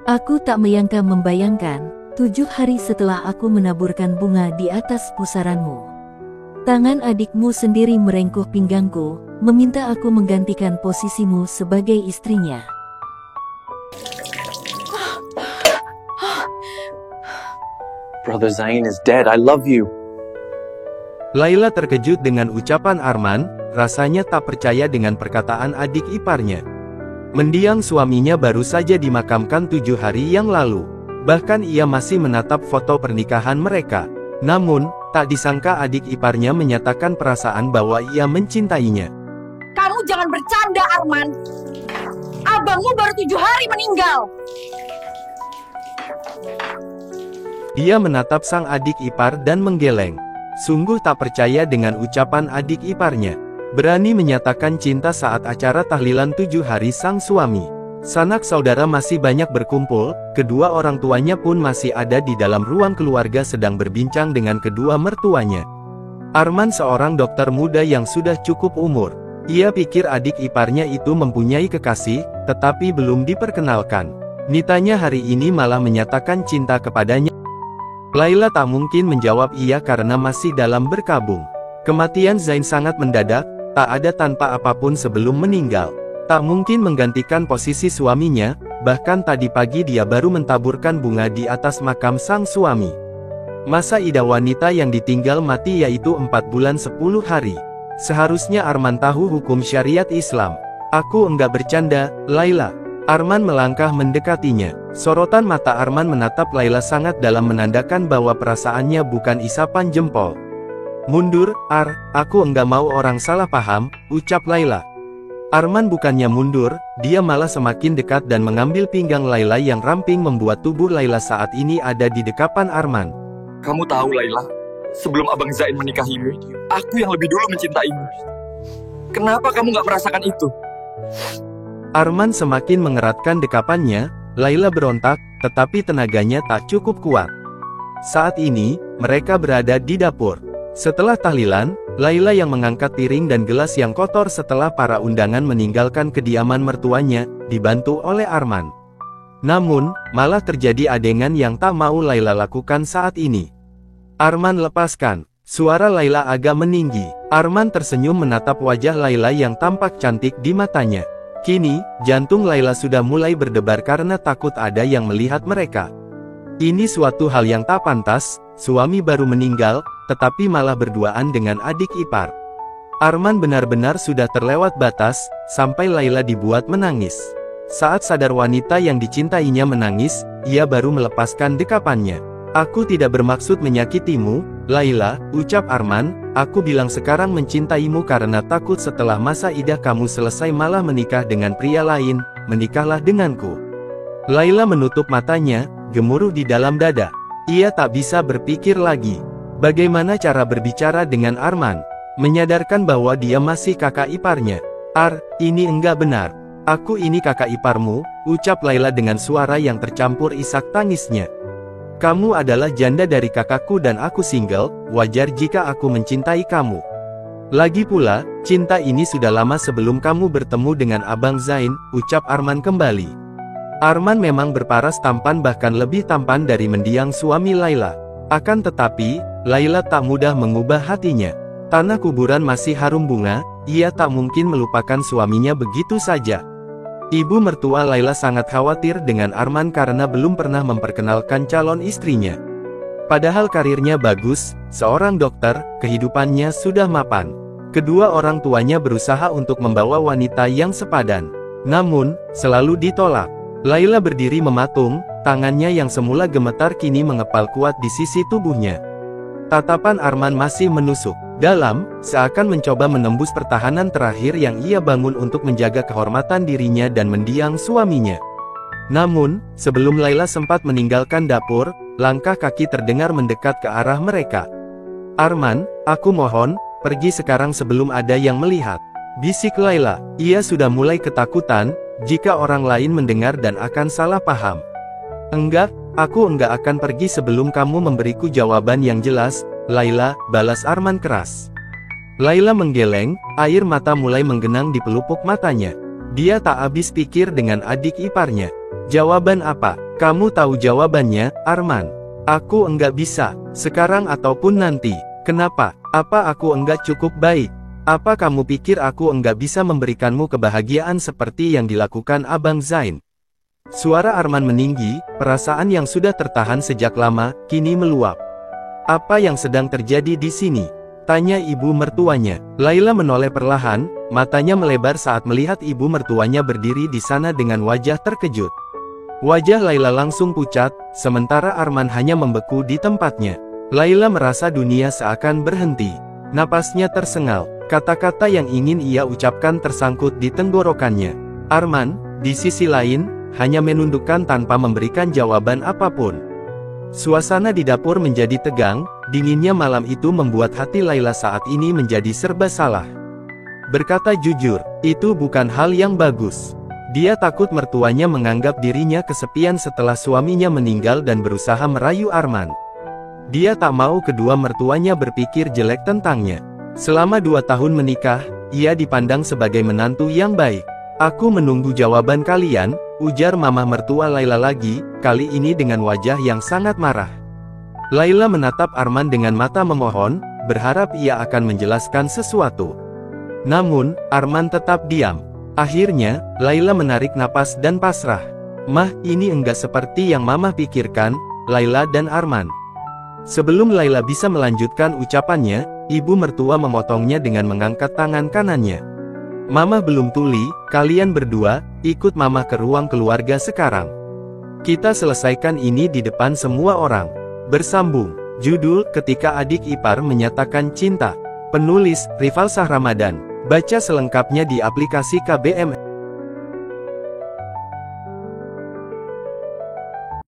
Aku tak membayangkan, 7 hari setelah aku menaburkan bunga di atas pusaranmu. Tangan adikmu sendiri merengkuh pinggangku, meminta aku menggantikan posisimu sebagai istrinya. Brother Zain is dead. I love you. Laila terkejut dengan ucapan Arman, rasanya tak percaya dengan perkataan adik iparnya. Mendiang suaminya baru saja dimakamkan 7 hari yang lalu. Bahkan ia masih menatap foto pernikahan mereka. Namun, tak disangka adik iparnya menyatakan perasaan bahwa ia mencintainya. Kamu jangan bercanda, Arman. Abangmu baru 7 hari meninggal. Dia menatap sang adik ipar dan menggeleng. Sungguh tak percaya dengan ucapan adik iparnya. Berani menyatakan cinta saat acara tahlilan 7 hari sang suami. Sanak saudara masih banyak berkumpul, kedua orang tuanya pun masih ada di dalam ruang keluarga sedang berbincang dengan kedua mertuanya. Arman seorang dokter muda yang sudah cukup umur. Ia pikir adik iparnya itu mempunyai kekasih, tetapi belum diperkenalkan. Nitanya hari ini malah menyatakan cinta kepadanya. Laila tak mungkin menjawab iya karena masih dalam berkabung. Kematian Zain sangat mendadak, tak ada tanpa apapun sebelum meninggal. Tak mungkin menggantikan posisi suaminya, bahkan tadi pagi dia baru mentaburkan bunga di atas makam sang suami. Masa idah wanita yang ditinggal mati yaitu 4 bulan 10 hari. Seharusnya Arman tahu hukum syariat Islam. Aku enggak bercanda, Laila. Arman melangkah mendekatinya. Sorotan mata Arman menatap Laila sangat dalam menandakan bahwa perasaannya bukan isapan jempol. Mundur, aku enggak mau orang salah paham, ucap Laila. Arman bukannya mundur, dia malah semakin dekat dan mengambil pinggang Laila yang ramping membuat tubuh Laila saat ini ada di dekapan Arman. Kamu tahu Laila, sebelum Abang Zain menikahimu, aku yang lebih dulu mencintaimu. Kenapa kamu gak merasakan itu? Arman semakin mengeratkan dekapannya, Laila berontak, tetapi tenaganya tak cukup kuat. Saat ini, mereka berada di dapur. Setelah tahlilan, Laila yang mengangkat piring dan gelas yang kotor setelah para undangan meninggalkan kediaman mertuanya, dibantu oleh Arman. Namun, malah terjadi adegan yang tak mau Laila lakukan saat ini. Arman lepaskan. Suara Laila agak meninggi. Arman tersenyum menatap wajah Laila yang tampak cantik di matanya. Kini, jantung Laila sudah mulai berdebar karena takut ada yang melihat mereka. Ini suatu hal yang tak pantas, suami baru meninggal, tetapi malah berduaan dengan adik ipar. Arman benar-benar sudah terlewat batas, sampai Laila dibuat menangis. Saat sadar wanita yang dicintainya menangis, ia baru melepaskan dekapannya. Aku tidak bermaksud menyakitimu, Laila, ucap Arman, aku bilang sekarang mencintaimu karena takut setelah masa idah kamu selesai malah menikah dengan pria lain, menikahlah denganku. Laila menutup matanya, gemuruh di dalam dada. Ia tak bisa berpikir lagi. Bagaimana cara berbicara dengan Arman? Menyadarkan bahwa dia masih kakak iparnya. Ini enggak benar. Aku ini kakak iparmu, ucap Laila dengan suara yang tercampur isak tangisnya. Kamu adalah janda dari kakakku dan aku single, wajar jika aku mencintai kamu. Lagi pula, cinta ini sudah lama sebelum kamu bertemu dengan Abang Zain, ucap Arman kembali. Arman memang berparas tampan bahkan lebih tampan dari mendiang suami Laila. Akan tetapi, Laila tak mudah mengubah hatinya. Tanah kuburan masih harum bunga, ia tak mungkin melupakan suaminya begitu saja. Ibu mertua Laila sangat khawatir dengan Arman karena belum pernah memperkenalkan calon istrinya. Padahal karirnya bagus, seorang dokter, kehidupannya sudah mapan. Kedua orang tuanya berusaha untuk membawa wanita yang sepadan. Namun, selalu ditolak. Laila berdiri mematung, tangannya yang semula gemetar kini mengepal kuat di sisi tubuhnya. Tatapan Arman masih menusuk dalam, seakan mencoba menembus pertahanan terakhir yang ia bangun untuk menjaga kehormatan dirinya dan mendiang suaminya. Namun, sebelum Laila sempat meninggalkan dapur, langkah kaki terdengar mendekat ke arah mereka. Arman, aku mohon, pergi sekarang sebelum ada yang melihat. Bisik Laila. Ia sudah mulai ketakutan, jika orang lain mendengar dan akan salah paham. Enggak, aku enggak akan pergi sebelum kamu memberiku jawaban yang jelas, Laila, balas Arman keras. Laila menggeleng, air mata mulai menggenang di pelupuk matanya. Dia tak habis pikir dengan adik iparnya. Jawaban apa? Kamu tahu jawabannya, Arman. Aku enggak bisa, sekarang ataupun nanti. Kenapa? Apa aku enggak cukup baik? Apa kamu pikir aku enggak bisa memberikanmu kebahagiaan seperti yang dilakukan Abang Zain? Suara Arman meninggi, perasaan yang sudah tertahan sejak lama, kini meluap. Apa yang sedang terjadi di sini? Tanya ibu mertuanya. Laila menoleh perlahan, matanya melebar saat melihat ibu mertuanya berdiri di sana dengan wajah terkejut. Wajah Laila langsung pucat, sementara Arman hanya membeku di tempatnya. Laila merasa dunia seakan berhenti. Napasnya tersengal, kata-kata yang ingin ia ucapkan tersangkut di tenggorokannya. Arman, di sisi lain, hanya menundukkan tanpa memberikan jawaban apapun. Suasana di dapur menjadi tegang, dinginnya malam itu membuat hati Laila saat ini menjadi serba salah. Berkata jujur, itu bukan hal yang bagus. Dia takut mertuanya menganggap dirinya kesepian setelah suaminya meninggal dan berusaha merayu Arman. Dia tak mau kedua mertuanya berpikir jelek tentangnya. Selama 2 tahun menikah, ia dipandang sebagai menantu yang baik. Aku menunggu jawaban kalian, ujar mama mertua Laila lagi, kali ini dengan wajah yang sangat marah. Laila menatap Arman dengan mata memohon, berharap ia akan menjelaskan sesuatu. Namun, Arman tetap diam. Akhirnya, Laila menarik napas dan pasrah. Mah, ini enggak seperti yang mama pikirkan, Laila dan Arman. Sebelum Laila bisa melanjutkan ucapannya, ibu mertua memotongnya dengan mengangkat tangan kanannya. Mama belum tuli, kalian berdua, ikut mama ke ruang keluarga sekarang. Kita selesaikan ini di depan semua orang. Bersambung. Judul, Ketika Adik Ipar Menyatakan Cinta. Penulis, Rivalsah Ramadan. Baca selengkapnya di aplikasi KBM.